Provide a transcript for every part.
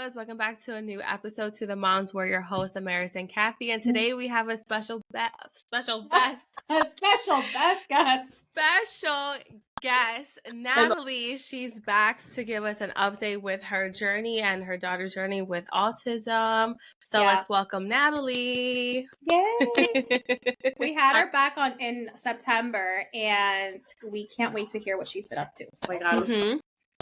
fellas, welcome back to a new episode to the Moms. We're your hosts, Amaris and Kathy, and today we have a special guest, Natalie. She's back to give us an update with her journey and her daughter's journey with autism. So let's welcome Natalie. Yay! We had her back in September, and we can't wait to hear what she's been up to.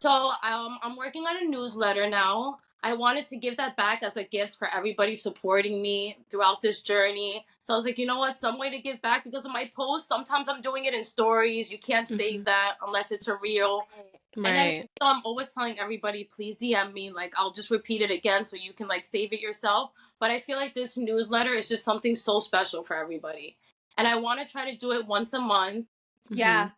So I'm working on a newsletter now. I wanted to give that back as a gift for everybody supporting me throughout this journey. So I was like, you know what? Some way to give back because of my posts. Sometimes I'm doing it in stories. You can't save that unless it's a reel. Right. And then I'm always telling everybody, please DM me. Like, I'll just repeat it again so you can like save it yourself. But I feel like this newsletter is just something so special for everybody. And I want to try to do it once a month. Yeah.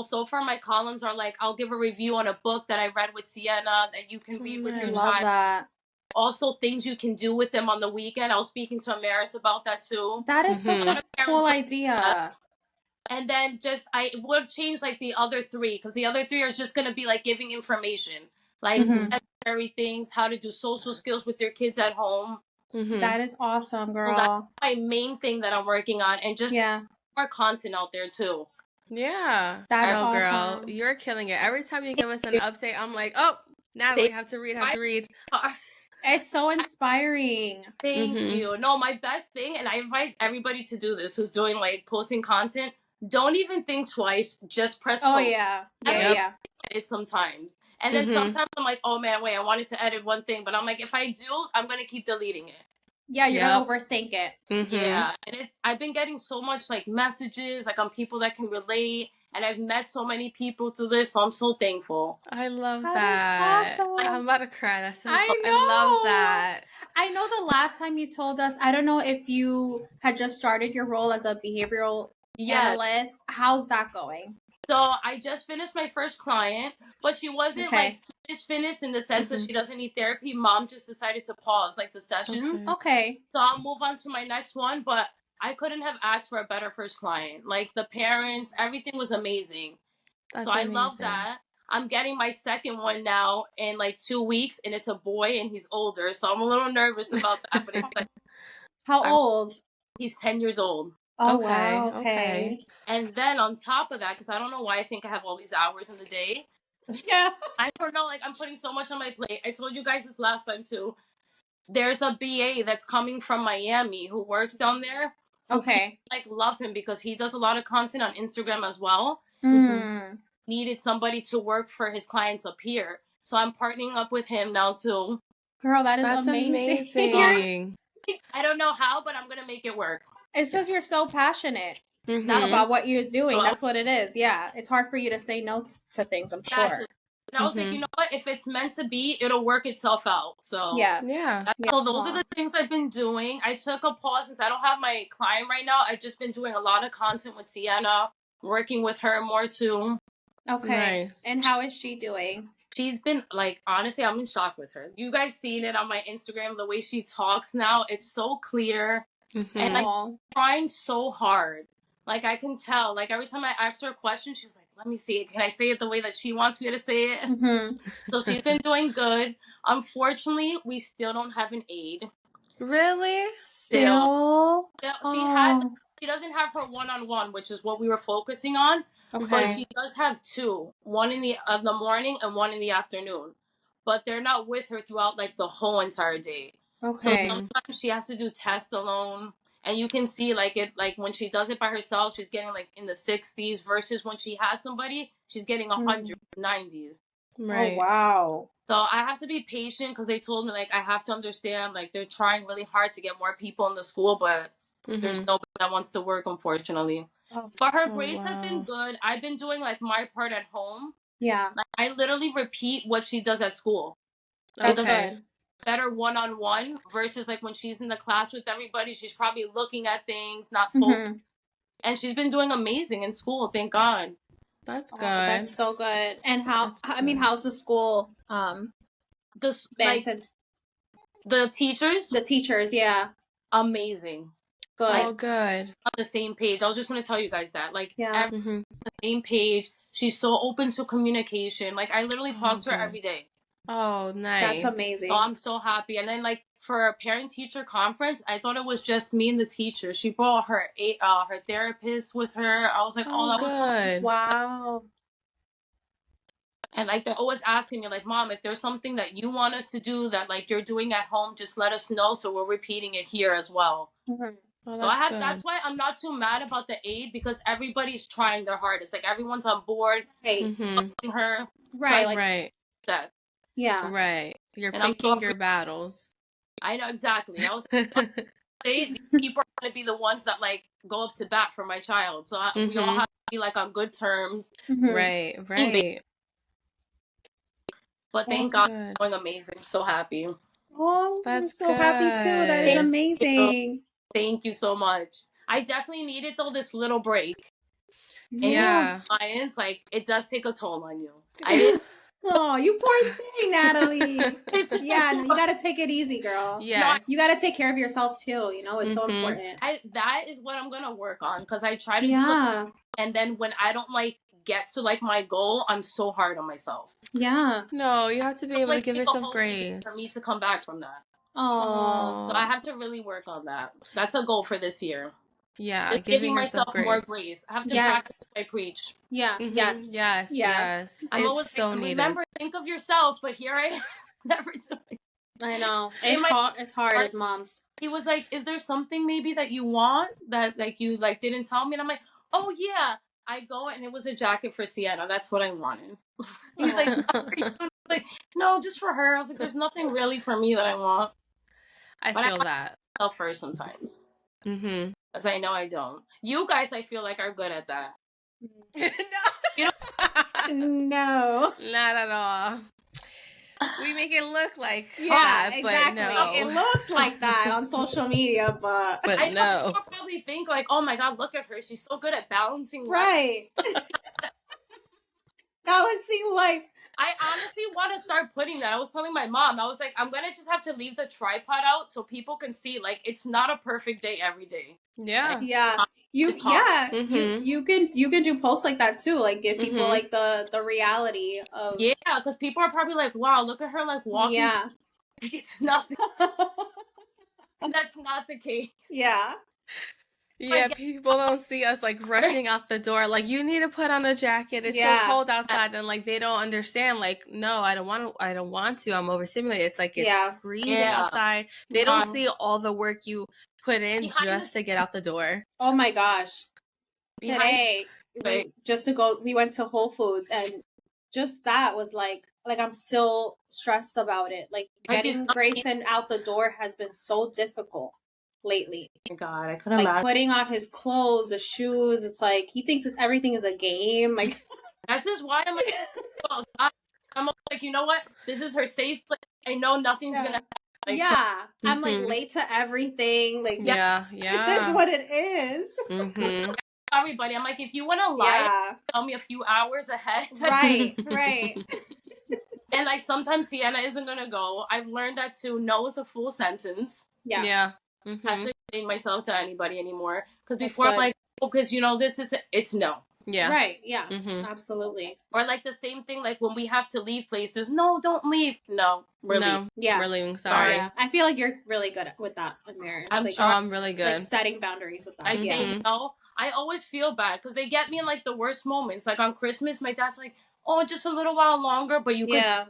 So far, my columns are like, I'll give a review on a book that I read with Sienna that you can read with your child. That. Also, things you can do with them on the weekend. I was speaking to Amaris about that too. That is such a cool idea. And then I would change like the other three because the other three are just going to be like giving information, like necessary things, how to do social skills with your kids at home. That is awesome, girl. So that's my main thing that I'm working on, and just more content out there too. Yeah. That's awesome. Girl, you're killing it. Every time you give us an update, I'm like, oh, Natalie, have to read. It's so inspiring. Thank you. No, my best thing, and I advise everybody to do this who's doing like posting content, don't even think twice. Just press post. Yeah. Edit sometimes. And then sometimes I'm like, oh man, wait, I wanted to edit one thing, but I'm like, if I do, I'm going to keep deleting it. Yeah, you're going to overthink it. Yeah. And I've been getting so much like messages, like on people that can relate. And I've met so many people through this, so I'm so thankful. I love that. That is awesome. I'm about to cry. That's so I cool. know. I love that. I know the last time you told us, I don't know if you had just started your role as a behavioral analyst. How's that going? So I just finished my first client, but she wasn't like finished in the sense that she doesn't need therapy. Mom just decided to pause like the session. Okay. So I'll move on to my next one, but I couldn't have asked for a better first client. Like the parents, everything was amazing. That's so amazing. I love that. I'm getting my second one now in like 2 weeks, and it's a boy and he's older. So I'm a little nervous about that. But it's like, how old? He's 10 years old. Oh, wow. Okay. And then on top of that, because I don't know why I think I have all these hours in the day. Yeah. I don't know. Like I'm putting so much on my plate. I told you guys this last time too. There's a BA that's coming from Miami who works down there. Okay. Like love him because he does a lot of content on Instagram as well. Needed somebody to work for his clients up here. So I'm partnering up with him now too. Girl, that's amazing. I don't know how, but I'm going to make it work. It's because you're so passionate about what you're doing. That's what it is. Yeah. It's hard for you to say no to things, I'm sure. And I was like, you know what? If it's meant to be, it'll work itself out. So So those are the things I've been doing. I took a pause since I don't have my client right now. I've just been doing a lot of content with Sienna, working with her more too. Okay. Nice. And how is she doing? She's been like, honestly, I'm in shock with her. You guys seen it on my Instagram, the way she talks now. It's so clear. And like trying so hard. Like I can tell. Like every time I ask her a question, she's like, let me see it. Can I say it the way that she wants me to say it? So she's been doing good. Unfortunately, we still don't have an aide. Really? Still? She doesn't have her one-on-one, which is what we were focusing on. But she does have two. One in the morning and one in the afternoon. But they're not with her throughout like the whole entire day. So sometimes she has to do tests alone. And you can see like when she does it by herself, she's getting like in the 60s versus when she has somebody, she's getting 100, 90s. Right. Oh, wow. So I have to be patient because they told me like I have to understand like they're trying really hard to get more people in the school, but there's nobody that wants to work, unfortunately. But her grades have been good. I've been doing like my part at home. Yeah. Like, I literally repeat what she does at school. That's good. Better one-on-one versus like when she's in the class with everybody, she's probably looking at things, not focused. And she's been doing amazing in school, thank God. That's good. That's so good. And how's the school since the teachers? The teachers, yeah. Amazing. Good. Like, good. On the same page. I was just going to tell you guys that. Like, on the same page. She's so open to communication. Like, I literally talk to her every day. Oh, nice. That's amazing. So I'm so happy. And then like for a parent teacher conference, I thought it was just me and the teacher. She brought her therapist with her. I was like, oh, that good. was so Wow. And like they're always asking me, like, Mom, if there's something that you want us to do that like you're doing at home, just let us know so we're repeating it here as well. Mm-hmm. Oh, So that's why I'm not too mad about the aid, because everybody's trying their hardest. Like everyone's on board, Right. helping her. Right. So Like, right. That. Yeah. Right. You're And picking your battles. I know exactly. I was like, these people are going to be the ones that like go up to bat for my child. So we all have to be like on good terms. Right. Right. But thank God, it's going amazing. I'm so happy. Oh, I'm so happy too. That is amazing. Thank you so much. I definitely needed though this little break. Yeah. Clients, like it does take a toll on you. I didn't. Oh, you poor thing, Natalie. It's just yeah, no, you got to take it easy, girl. Yeah. You got to take care of yourself too. You know, it's so important. That is what I'm going to work on, because I try to do it. And then when I don't like get to like my goal, I'm so hard on myself. Yeah. No, you have to be able to give yourself grace. For me to come back from that. Oh. So I have to really work on that. That's a goal for this year. Yeah, just giving myself more grace. I have to practice what I preach. Yeah. Yes. Yes. I'm always so needed. Remember, think of yourself, but here I am, never doing. I know. It's hard as moms. He was like, "Is there something maybe that you want that like you like didn't tell me?" And I'm like, "Oh yeah." I go and it was a jacket for Sienna. That's what I wanted. He's like, no, just for her. I was like, there's nothing really for me that I want. I feel that. Myself first sometimes. Because I know I don't. You guys, I feel like, are good at that. No. You know? No. Not at all. We make it look like that, exactly. But no. It looks like that on social media, but I know. People probably think like, oh my God, look at her. She's so good at balancing. Right. Balancing life. I honestly want to start putting that. I was telling my mom, I was like, I'm going to just have to leave the tripod out so people can see, like, it's not a perfect day every day. Yeah. Like, yeah. You can do posts like that too, like give people like the reality of because people are probably like, wow, look at her like walking. It's nothing. And that's not the case. Yeah, people don't see us like rushing out the door like, you need to put on a jacket, it's so cold outside, and like they don't understand, like, no, I don't want to, I'm overstimulated. It's like it's freezing outside. They don't see all the work you put in just to get out the door. Oh my gosh. Today, we went to Whole Foods, and just that was like I'm still stressed about it. Like getting Grayson out the door has been so difficult lately. Oh my God, I couldn't imagine. Putting on his clothes, the shoes. It's like he thinks everything is a game. Like that's just why I'm like, oh God. I'm like, you know what? This is her safe place. I know nothing's gonna happen. Like, I'm like late to everything. Like this is what it is. Everybody, I'm like, if you want to lie, tell me a few hours ahead. Right. And like sometimes Sienna isn't gonna go. I've learned that too. No is a full sentence. Yeah. I have to explain myself to anybody anymore. Because before I'm like, because this is it's no. Yeah. Right. Yeah. Absolutely. Or like the same thing, like when we have to leave places. No, don't leave. No, we're leaving. Yeah, we're leaving. Sorry. Yeah. I feel like you're really good with that, Amaris. I'm really good. Like setting boundaries with that. I say no. I always feel bad because they get me in like the worst moments. Like on Christmas, my dad's like, "Oh, just a little while longer," but you could it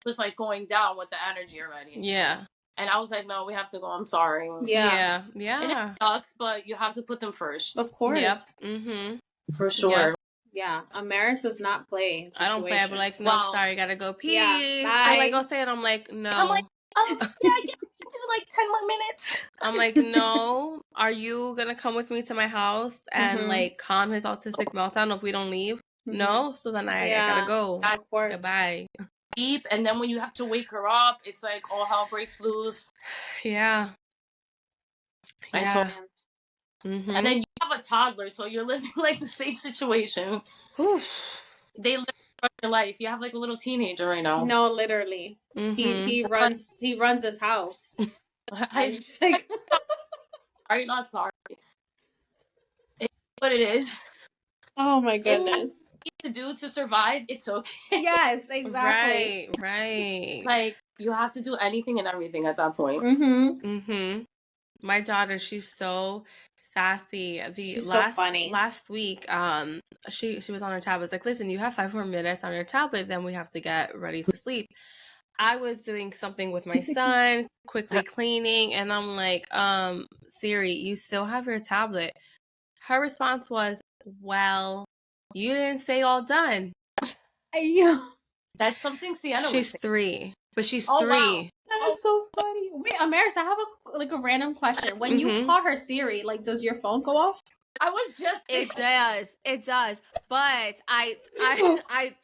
was like going down with the energy already. Yeah. And I was like, "No, we have to go. I'm sorry." Yeah. And it sucks, but you have to put them first. Of course. Yep. For sure. Yeah. Amaris does not play. I don't play. I'm like, no, sorry, gotta go pee. Yeah, I like go say it. I'm like, no. I'm like, oh, yeah, I can do like 10 more minutes. I'm like, no. Are you gonna come with me to my house and like calm his autistic meltdown if we don't leave? No. So then I gotta go. Of course. Goodbye. Deep, and then when you have to wake her up, it's like all hell breaks loose. Yeah. I told him. And then you have a toddler, so you're living like the same situation. They live their life. You have like a little teenager right now. No, literally. He runs his house. I'm just like, are you not sorry? It's what it is. Oh my goodness. to do to survive, it's okay. Yes, exactly. Right. Like, you have to do anything and everything at that point. My daughter, she's so sassy. She's so funny. Last week, she was on her tablet. It's like, listen, you have 5 more minutes on your tablet, then we have to get ready to sleep. I was doing something with my son, quickly cleaning, and I'm like, Siri, you still have your tablet. Her response was, well, you didn't say all done. That's something Sienna She's 3, but she's 3. Wow. That is so funny. Wait, Amaris, I have a random question. When you call her Siri, like, does your phone go off? I was just. It does. But I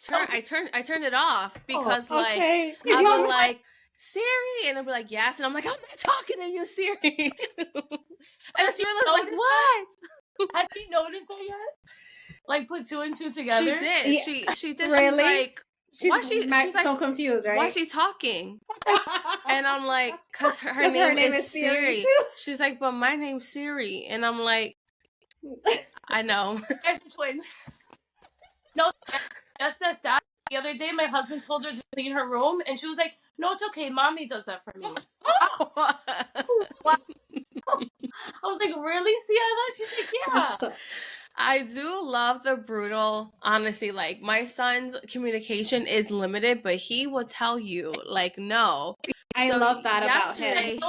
turned it off because like I'll be like, Siri, and I'll be like, yes, and I'm like, I'm not talking to you, Siri. And Cyrilla's like, what? Has she noticed that yet? Like, put 2 and 2 together? She did. Yeah. She did. Really? She's like, she's like, so confused, right? Why is she talking? And I'm like, because her name is Siri. She's like, but my name's Siri. And I'm like, I know. Guys are twins. No, that's sad. The other day, my husband told her to clean her room, and she was like, no, it's okay. Mommy does that for me. Wow. I was like, really, Sienna? She's like, yeah. I do love the brutal, honestly, like, my son's communication is limited, but he will tell you, like, no. I love that about him.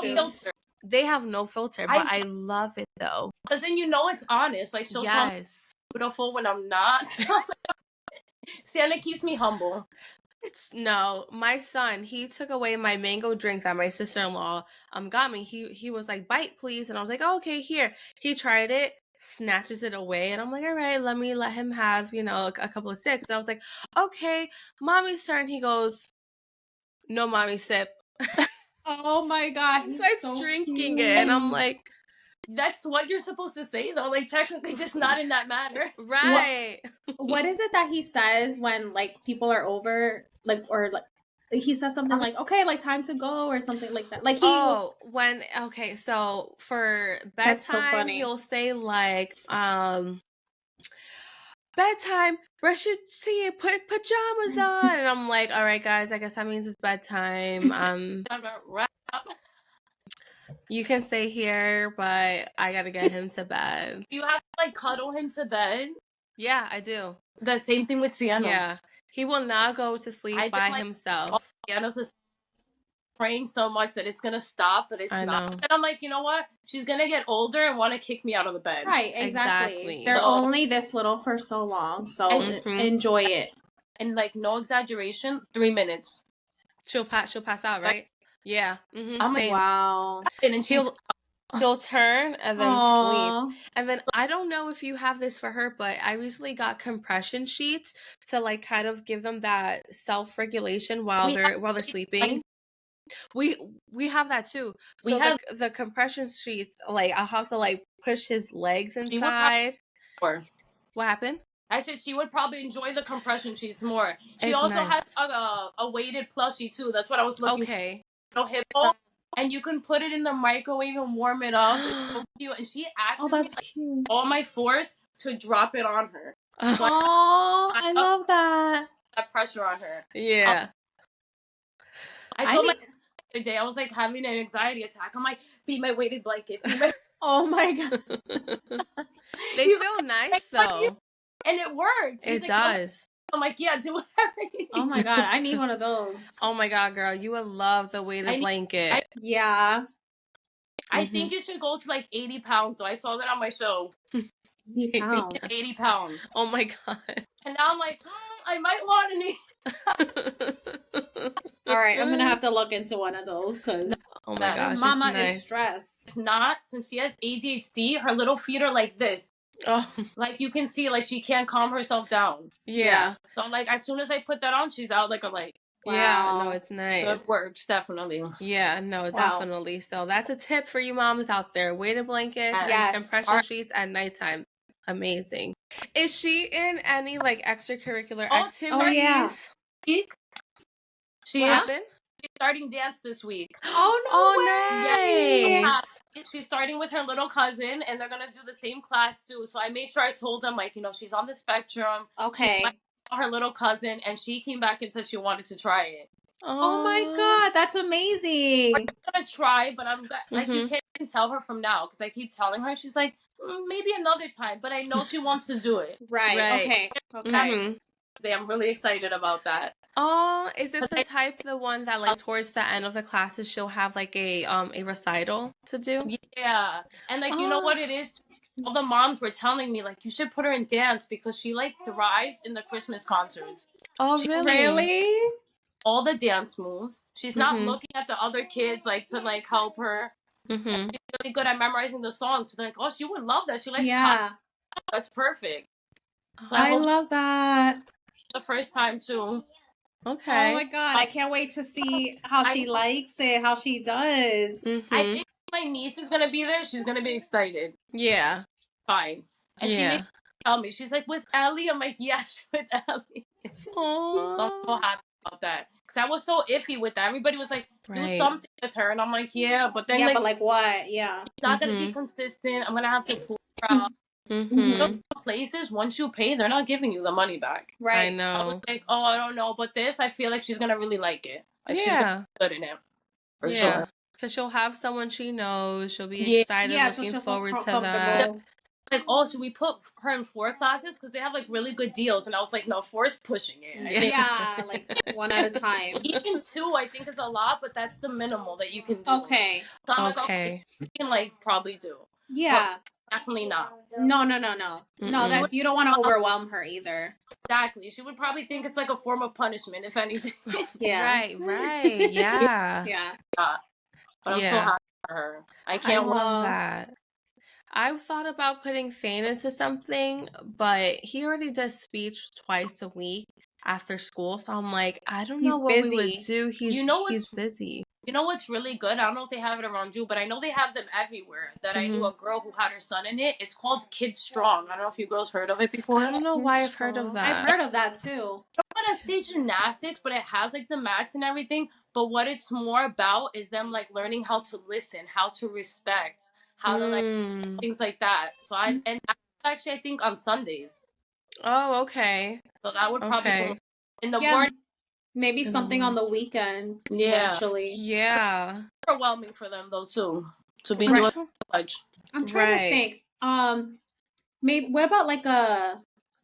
They have no filter, but I love it, though. Because then you know it's honest. Like, she'll tell me beautiful when I'm not. Sienna keeps me humble. No, my son, he took away my mango drink that my sister-in-law got me. He was like, bite, please. And I was like, oh, okay, here. He tried it, snatches it away, and I'm like, all right, let him have, a couple of sips. And I was like, okay, mommy's turn. He goes, no, mommy, sip. Oh my God. He starts drinking it, and I'm like, that's what you're supposed to say, though. Like, technically, just not in that manner. Right. What is it that he says when, like, people are over, like, or, like, he says something like, okay, like, time to go, or something like that. Like, so for bedtime, he'll say, like, bedtime, brush your teeth, put pajamas on. And I'm like, all right, guys, I guess that means it's bedtime. You can stay here, but I gotta get him to bed. You have to, like, cuddle him to bed? Yeah, I do. The same thing with Sienna. Yeah. He will not go to sleep by himself. Sienna's praying so much that it's gonna stop, but it's not. And I'm like, you know what? She's gonna get older and want to kick me out of the bed. Right, exactly. They're only this little for so long, so enjoy it. And, like, no exaggeration, 3 minutes. She'll pass out, right? Yeah. I'm like, wow. And he'll turn and then sleep. And then I don't know if you have this for her, but I recently got compression sheets to, like, kind of give them that self-regulation while they're sleeping. We have that too. So the compression sheets, like, I'll have to, like, push his legs inside. What happened? I said she would probably enjoy the compression sheets more. She also has a weighted plushie too. That's what I was looking for. So hippo, and you can put it in the microwave and warm it up. It's so cute. And she asked me, like, all my force to drop it on her. I love that. That pressure on her. Yeah. I told my the other day, I was, like, having an anxiety attack. I'm like, be my weighted blanket. Oh my God. They feel nice though. And it works. It does. I'm like, yeah, do whatever you need. Oh my God, I need one of those. Oh my God, girl, you would love the weighted blanket. I think it should go to, like, 80 pounds. So I saw that on my show. 80 pounds. 80 pounds. Oh my God. And now I'm like, I might want to All right, I'm gonna have to look into one of those because oh my gosh, Mama is stressed. Not since she has ADHD, her little feet are like this. Oh, like, you can see, like, she can't calm herself down. Yeah. So I'm like, as soon as I put that on, she's out like a light. Wow. Yeah, no, it's nice. So it works, definitely. Yeah, no, definitely. So that's a tip for you moms out there. Weighted blankets and compression sheets at nighttime. Amazing. Is she in any, like, extracurricular activities? Oh, yeah. She's starting dance this week. Oh, no way. Nice. Yeah. She's starting with her little cousin, and they're going to do the same class, too. So I made sure I told them, like, she's on the spectrum. Okay. her little cousin, and she came back and said she wanted to try it. Oh my God, that's amazing. I'm gonna try, but I'm like, you can't even tell her from now because I keep telling her. She's like, maybe another time, but I know she wants to do it. Right. Okay. I'm really excited about that. Oh, is it the one that like towards the end of the classes she'll have like a recital to do? Yeah. And like you know what it is? All the moms were telling me like you should put her in dance because she like thrives in the Christmas concerts. Oh, really? All the dance moves. She's not looking at the other kids like to like help her. She's really good at memorizing the songs. So they're like, oh, she would love that. She likes that's perfect. So I love that. The first time too. Okay. Oh my God, I can't wait to see how she likes it, how she does. I think my niece is gonna be there. She's gonna be excited. Yeah. Fine. And she makes tell me, she's like, with Ellie? I'm like, yes, with Ellie. Oh, I'm so happy about that. Because I was so iffy with that. Everybody was like, do something with her. And I'm like, yeah, but then but like what? Yeah. She's not gonna be consistent. I'm gonna have to pull her out. Places, once you pay, they're not giving you the money back. Right. I know. I was like, oh, I don't know, but this, I feel like she's gonna really like it. Like, she's gonna be good in it, for sure. Because she'll have someone she knows. She'll be excited, looking forward to that. Like, oh, should we put her in 4 classes? Because they have like really good deals. And I was like, no, 4 is pushing it. Like 1 at a time. Even 2, I think, is a lot, but that's the minimal that you can do. Okay. So I'm like, okay, you can like probably do. Yeah. But definitely not. No. No, that you don't want to overwhelm her either. Exactly. She would probably think it's like a form of punishment, if anything. Right. Yeah. But I'm so happy for her. I can't love that. I've thought about putting Thane into something, but he already does speech twice a week after school. So I'm like, I don't know what we would do. He's busy. You know what's really good? I don't know if they have it around you, but I know they have them everywhere. That I knew a girl who had her son in it. It's called Kids Strong. I don't know if you girls heard of it before. I don't know why I've heard of that. I've heard of that too. I don't want to say gymnastics, but it has like the mats and everything. But what it's more about is them like learning how to listen, how to respect, how to like things like that. So and actually I think on Sundays. Oh, okay. So that would probably go in the morning. Maybe something on the weekend. Eventually. Yeah. Overwhelming for them though too to be doing so much. I'm trying to think. Maybe what about like because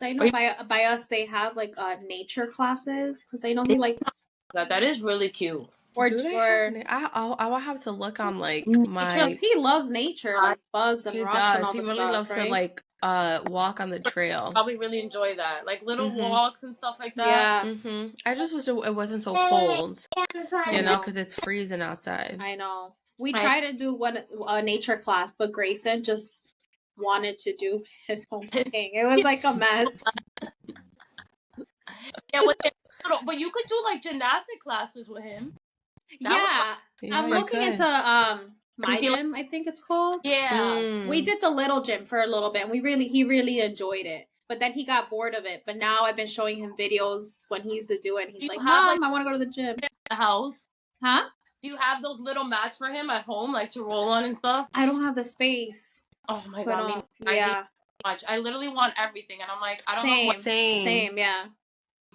I know by us they have like nature classes because I know he likes that is really cute. I will have to look on like my. He loves nature, like bugs and rocks and all he the really stuff, loves to like walk on the trail. Probably really enjoy that, like little walks and stuff like that. Yeah. I just wish it wasn't so cold, you know, because it's freezing outside. I know. We tried to do a nature class, but Grayson just wanted to do his own thing. It was like a mess. But you could do like gymnastic classes with him. I'm looking into my gym, I think it's called. We did the little gym for a little bit and he really enjoyed it, but then he got bored of it. But now I've been showing him videos when he used to do it and he's like, Mom, I want to go to the gym. The house? Do you have those little mats for him at home, like to roll on and stuff? I don't have the space. Oh my God. I literally want everything and I'm like, I don't know what.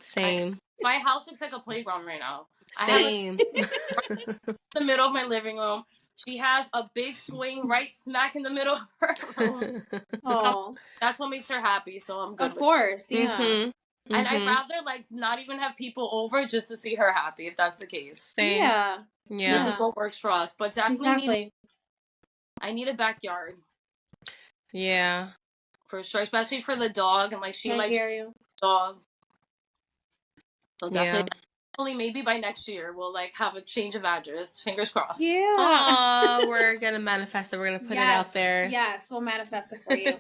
Same. My house looks like a playground right now. Same. The middle of my living room. She has a big swing right smack in the middle of her room. Oh, that's what makes her happy. So I'm good. Of course, yeah. And I'd rather like not even have people over just to see her happy if that's the case. Same. Yeah. This is what works for us. But definitely I need a backyard. Yeah. For sure, especially for the dog and like she likes dog. So definitely. Maybe by next year we'll like have a change of address. Fingers crossed. Yeah. We're gonna manifest it. We're gonna put it out there. Yes, we'll manifest it for you.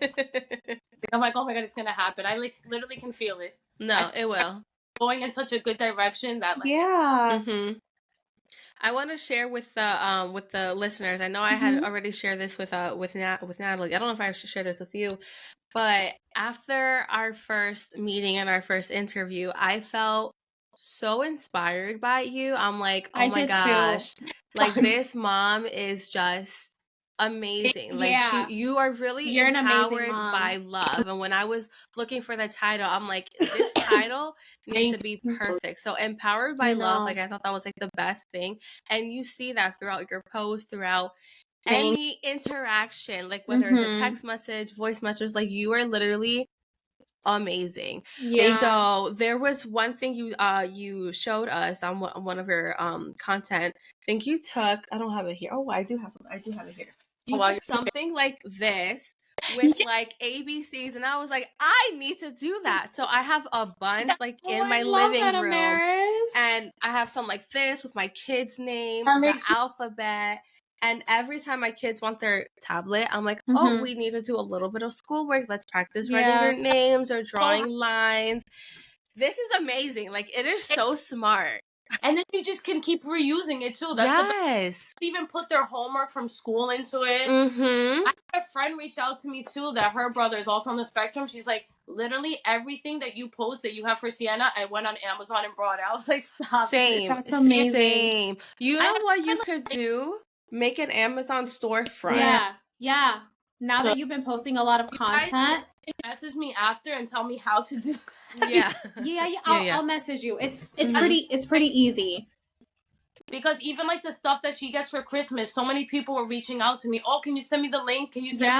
I'm like, oh my God, it's gonna happen. I like literally can feel it. No, it will. Going in such a good direction that like I want to share with the listeners. I know I had already shared this with Natalie. I don't know if I should share this with you, but after our first meeting and our first interview, I felt so inspired by you. I'm like, oh my gosh, like this mom is just amazing. Like Yeah. you are really You're an amazing empowered mom. by love. And when I was looking for the title, I'm like, this title needs to be perfect. So empowered by love, like I thought that was like the best thing. And you see that throughout your post, throughout any interaction, like whether it's a text message, voice message, like you are literally amazing. Yeah. So there was one thing you showed us on one of your content. I think you took, I don't have it here. Oh, I do have it here. You took something like this with like ABCs, and I was like, I need to do that. So I have a bunch like in my living room, Amaris. and I have some like this with my kid's name, the alphabet. And every time my kids want their tablet, I'm like, oh, we need to do a little bit of schoolwork. Let's practice writing your names or drawing lines. This is amazing. Like, it is so smart. And then you just can keep reusing it too. That's even put their homework from school into it. I had a friend reach out to me too that her brother is also on the spectrum. She's like, literally everything that you post that you have for Sienna, I went on Amazon and brought it. I was like, stop. Same. That's amazing. Same. You know what you could do? Make an Amazon storefront. Yeah. Now that you've been posting a lot of content, message me after and tell me how to do that. Yeah. I'll message you. It's pretty easy. Because even like the stuff that she gets for Christmas, so many people were reaching out to me. Oh, can you send me the link? Can you send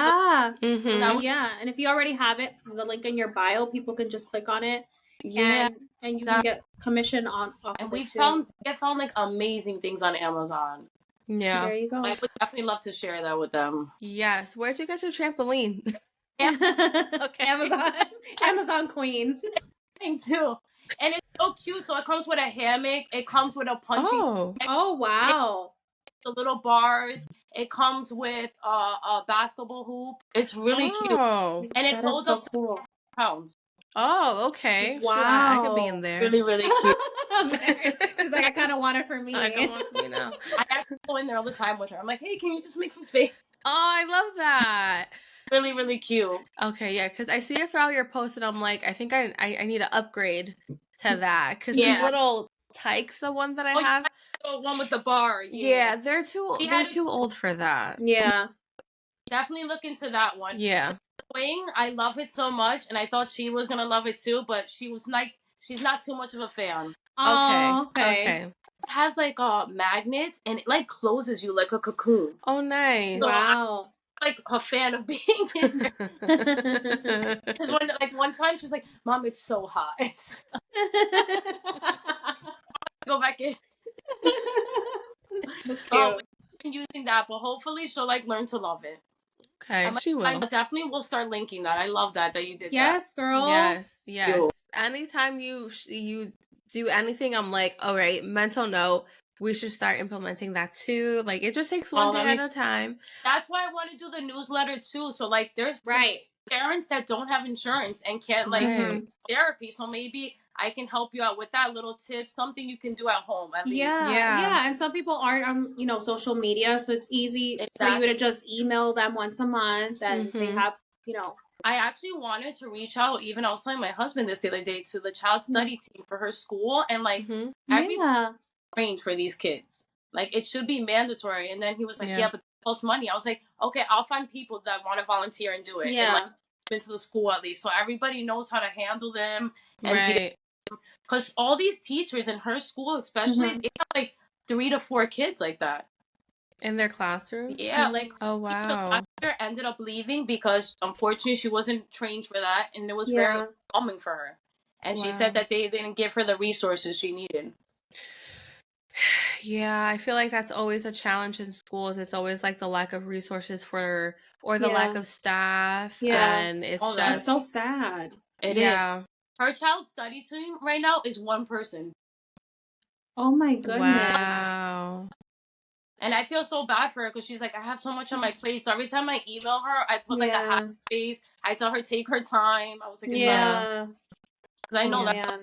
me the link? Yeah. And if you already have it, the link in your bio, people can just click on it. And you can get commission off and of we it too. found like amazing things on Amazon. Yeah. There you go. I would definitely love to share that with them. Yes. Where'd you get your trampoline? Okay. Amazon queen. Thing too. And it's so cute. So it comes with a hammock. It comes with a punching. Oh wow. The little bars. It comes with a basketball hoop. It's really cute. And it holds up to 4 pounds. Oh, okay. Wow. Sure, I could be in there. Really, really cute. She's like, I kind of want it for me. I don't want it for me now. I have to go in there all the time with her. I'm like, hey, can you just make some space? Oh, I love that. Really, really cute. Okay, yeah, because I see it throughout your post, and I'm like, I think I need to upgrade to that. Because these little Tykes, the one that I have. The one with the bar. Yeah, they're too old for that. Yeah. Definitely look into that one. Yeah. Wing, I love it so much, and I thought she was gonna love it too, but she was like, she's not too much of a fan. Okay. It has like magnets, and it like closes you like a cocoon. Oh, nice! So wow. I'm like a fan of being in there. Because one time she was like, "Mom, it's so hot." Go back in. So cute. Been using that, but hopefully she'll like learn to love it. Okay, she will. I definitely will start linking that. I love that you did that. Yes, girl. Yes. Anytime you do anything, I'm like, all right, mental note, we should start implementing that too. Like, it just takes one day at a time. That's why I want to do the newsletter too. So like, there's parents that don't have insurance and can't therapy. So maybe I can help you out with that little tip, something you can do at home at least. Yeah. And some people aren't on, social media, so it's easy for you to just email them once a month and they have, I actually wanted to reach out, even I was telling my husband this the other day, to the child study team for her school and like everything arranged for these kids. Like it should be mandatory. And then he was like, yeah, but it costs money. I was like, okay, I'll find people that want to volunteer and do it. Yeah. And like into the school at least. So everybody knows how to handle them and because all these teachers in her school, especially, they have like 3 to 4 kids like that in their classroom. Yeah, like oh wow, the doctor ended up leaving because unfortunately she wasn't trained for that, and it was very overwhelming for her. And she said that they didn't give her the resources she needed. Yeah, I feel like that's always a challenge in schools. It's always like the lack of resources or the lack of staff. Yeah, and it's just so sad. It is. Her child study team right now is 1 person. Oh my goodness. Wow. And I feel so bad for her because she's like, I have so much on my plate. So every time I email her, I put like a happy face. I ttell her take her time. I was like, because I know that.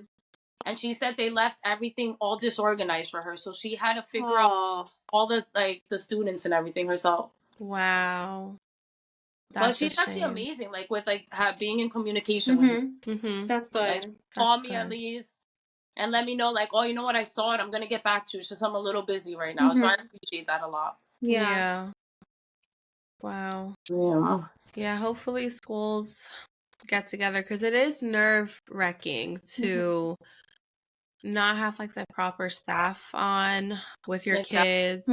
And she said they left everything all disorganized for her, so she had to figure out all the the students and everything herself. Wow. But she's actually amazing, like with being in communication with you. Mm-hmm. That's good. Like, call me at least and let me know, like, oh, you know what, I saw it. I'm gonna get back to you. It's just I'm a little busy right now, so I appreciate that a lot. Yeah. Wow. Yeah. Hopefully schools get together, because it is nerve-wracking to not have like the proper staff on with your kids.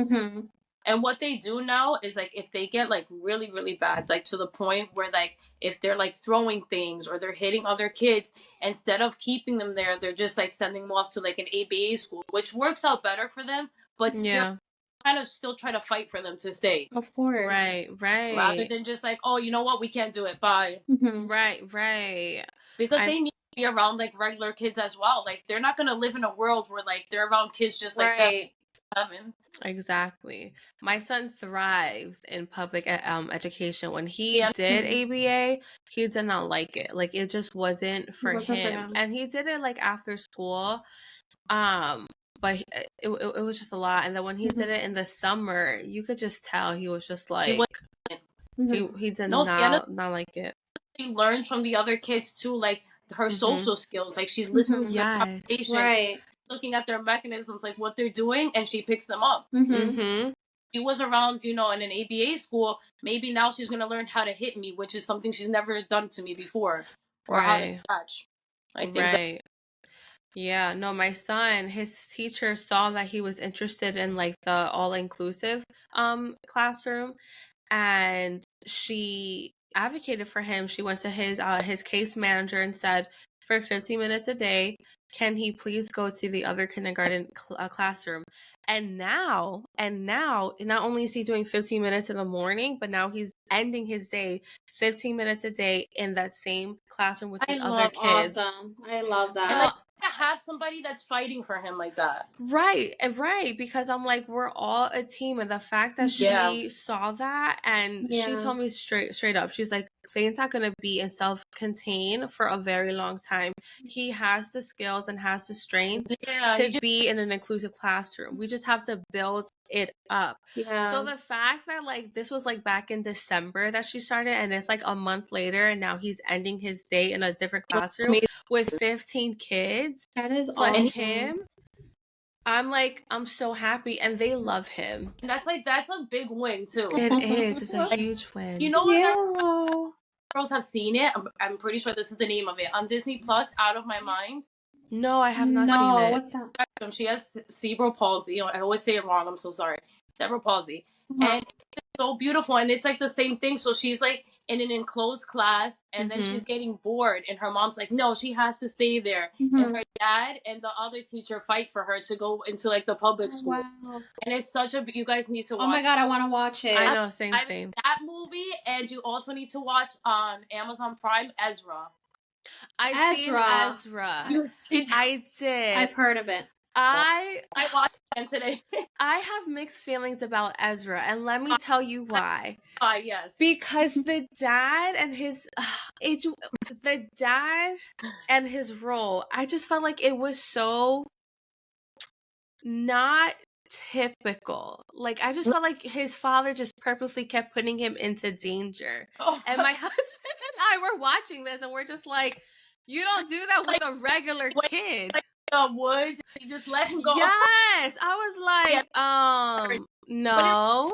And what they do now is like, if they get like really, really bad, like to the point where like if they're like throwing things or they're hitting other kids, instead of keeping them there, they're just like sending them off to like an ABA school, which works out better for them, but still kind of still try to fight for them to stay. Of course. Right. Rather than just like, oh, you know what, we can't do it, bye. Right. Because they need to be around like regular kids as well. Like they're not gonna live in a world where like they're around kids just like that. Exactly. My son thrives in public education. When he did ABA, he did not like it. Like it just wasn't for him. And he did it like after school. But it was just a lot. And then when he did it in the summer, you could just tell he was just like he did not like it. She learns from the other kids too, like her social skills. Like she's listening to their conversations, looking at their mechanisms, like what they're doing, and she picks them up. She was around, you know, in an ABA school. Maybe now she's gonna learn how to hit me, which is something she's never done to me before, or how to touch. Like things like yeah, no, my son, his teacher saw that he was interested in like the all-inclusive classroom, and she advocated for him. She went to his case manager and said, for 15 minutes a day, can he please go to the other kindergarten classroom? And now, not only is he doing 15 minutes in the morning, but now he's ending his day 15 minutes a day in that same classroom with the other kids. Awesome. I love that. And like to have somebody that's fighting for him like that. Right. Because I'm like, we're all a team. And the fact that she saw that, and she told me straight up, she's like, Faye's not going to be in self-contained for a very long time. He has the skills and has the strength to be in an inclusive classroom. We just have to build it up. So the fact that like this was like back in December that she started, and it's like a month later, and now he's ending his day in a different classroom with 15 kids. That is awesome. Him. I'm like, I'm so happy, and they love him. And that's a big win too. It is. It's a huge win. You know what? Girls have seen it. I'm pretty sure this is the name of it on Disney Plus. Out of My Mind. No, I have not seen it. What's that? She has cerebral palsy. I always say it wrong. I'm so sorry. Cerebral palsy, and it's so beautiful. And it's like the same thing. So she's like in an enclosed class, and then she's getting bored, and her mom's like, no, she has to stay there. And her dad and the other teacher fight for her to go into like the public school. And it's such a, you guys need to watch. Oh my god, I want to watch it. I know, same. That movie, and you also need to watch on Amazon Prime Ezra. I've seen Ezra. I did. I've heard of it. I watched it today. I have mixed feelings about Ezra, and let me tell you why. Yes. Because the dad and his role, I just felt like it was so not typical. Like I just felt like his father just purposely kept putting him into danger. And my husband and I were watching this, and we're just like, you don't do that with a regular kid. Woods, you just let him go. Yes, I was like, no.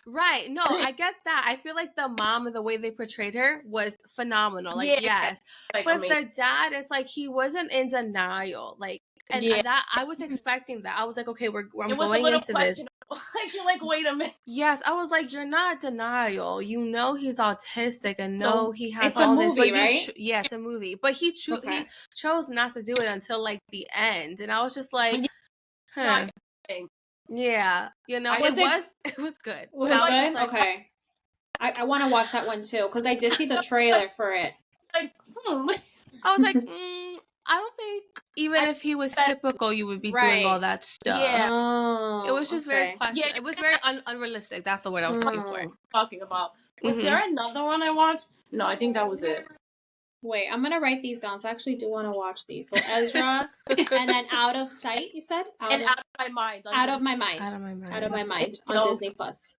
Right, no, I get that. I feel like the mom and the way they portrayed her was phenomenal. Like, yes, like, but the dad is like, he wasn't in denial. Like, and that I was expecting that. I was like, okay, I'm going into this. Like, you're like, wait a minute. Yes, I was like, you're not denial. You know he's autistic, and he has it's all a movie, this. Right? Yeah, it's a movie. But he chose not to do it until like the end, and I was just like, huh. Yeah, you know, it was good. It was good? Like, okay. I want to watch that one too, because I did see the trailer for it. Like, I was like, I don't think even if he was typical, you would be doing all that stuff. Yeah. Oh, it was just very questionable. It was very unrealistic. That's the word I was looking for. Talking about. Was there another one I watched? No, I think that was it. Wait, I'm going to write these down. So I actually do want to watch these. So Ezra, and then Out of Sight, you said? Out of My Mind. Out of My Mind on Disney Plus.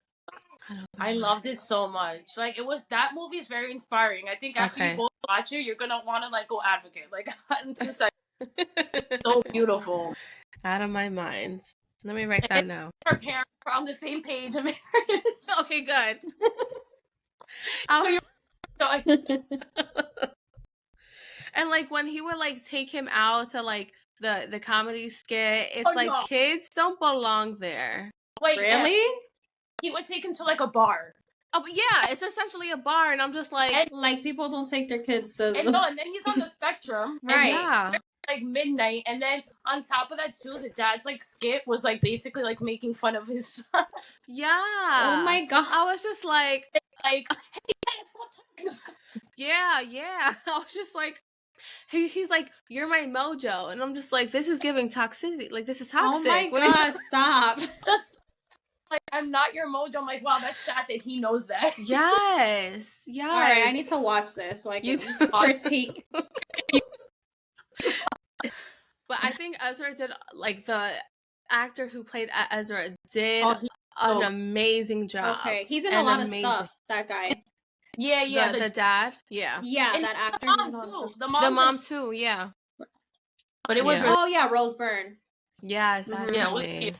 I loved it so much. Like, that movie is very inspiring. I think after you both watch it, you're gonna want to like go advocate. Like in 2 seconds. So beautiful. Out of My Mind. Let me write that down. Our parents are on the same page. Okay, good. And like when he would like take him out to like the comedy skit, it's like kids don't belong there. Wait, really? Yeah. He would take him to like a bar. Oh, but yeah, it's essentially a bar, and I'm just like, like people don't take their kids to. And then he's on the spectrum, right? Yeah, like midnight, and then on top of that too, the dad's like skit was like basically like making fun of his son. Yeah. Oh my god! I was just like, hey, stop talking. Yeah. I was just like, he's like, you're my mojo, and I'm just like, this is giving toxicity. Like this is toxic. Oh my god! Stop. Just like, I'm not your mojo. I'm like, wow, that's sad that he knows that. Yes. All right, I need to watch this so I can critique. But I think Ezra did, like, the actor who played Ezra did an amazing job. Okay, he's in a lot of stuff, that guy. Yeah. The dad? Yeah. Yeah, and that actor. The mom too, yeah. But it was really... Rose Byrne. Yes, absolutely.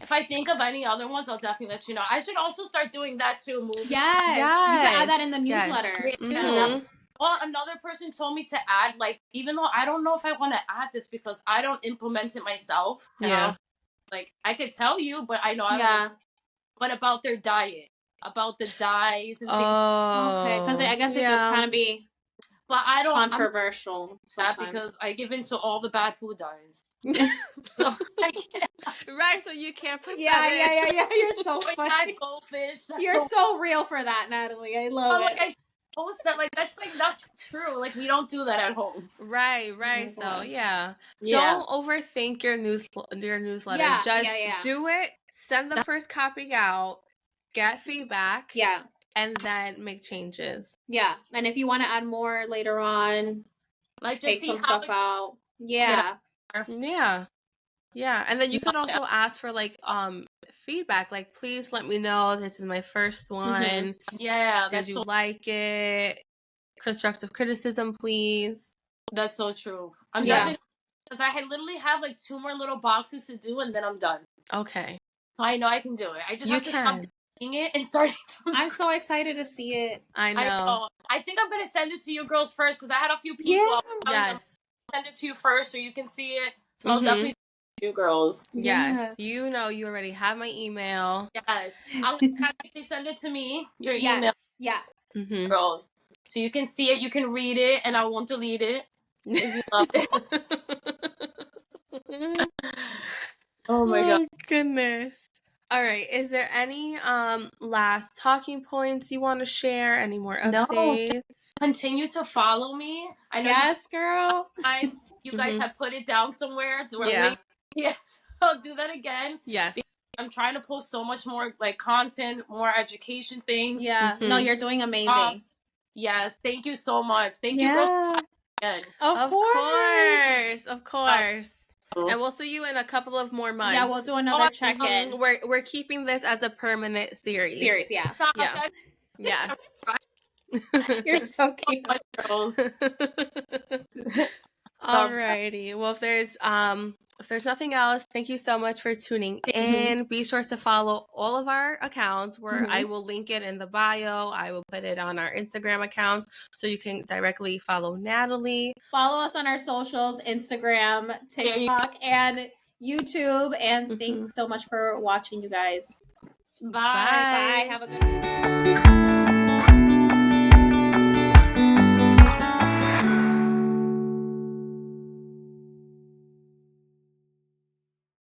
If I think of any other ones, I'll definitely let you know. I should also start doing that too, movies. Yes. You can add that in the newsletter too. Mm-hmm. Well, another person told me to add, like, even though I don't know if I want to add this because I don't implement it myself. Yeah. Like, I could tell you, but I know I don't know. But about their diet, about the dyes and things. Oh, okay. Because I guess it could kind of be controversial. Because I give into all the bad food dyes. Right, so you can't put that in. Yeah. You're so funny. Goldfish. You're so real for that, Natalie. I love it. Like, I post that, like, that's like not true. Like, we don't do that at home. Right. So yeah. Don't overthink your newsletter. Just do it. Send the first copy out. Get feedback. Yeah. And then make changes. Yeah. And if you want to add more later on, like, just take some stuff out. Yeah. And then you could also ask for like feedback. Like, please let me know, this is my first one. Mm-hmm. Yeah. Did you like it? Constructive criticism, please. That's so true. I'm definitely, because I literally have like 2 more little boxes to do and then I'm done. Okay. I know I can do it. I just have to stop doing it and start. I'm so excited to see it. I know. I think I'm gonna send it to you girls first because I had a few people. Yes. Send it to you first so you can see it. So I'll definitely send it to you girls. Yes. You know, you already have my email. Yes. I'm gonna have you send it to me. Your email. Yeah. Mm-hmm. Girls. So you can see it, you can read it, and I won't delete it. If you love it. Oh my god. Goodness. All right. Is there any last talking points you want to share? Any more updates? No. Continue to follow me. I know girl. You guys have put it down somewhere. Yes. I'll do that again. Yes. I'm trying to post so much more like content, more education things. Yeah. No, you're doing amazing. Yes. Thank you so much. Thank you girls again. Of course. And we'll see you in a couple of more months. Yeah, we'll do another check-in. We're keeping this as a permanent series. Yeah. Yes. You're so cute. Alrighty. Well, if there's nothing else, thank you so much for tuning in. Be sure to follow all of our accounts where I will link it in the bio. I will put it on our Instagram accounts so you can directly follow Natalie. Follow us on our socials, Instagram, TikTok, and YouTube. And thanks so much for watching, you guys. Bye. Have a good week.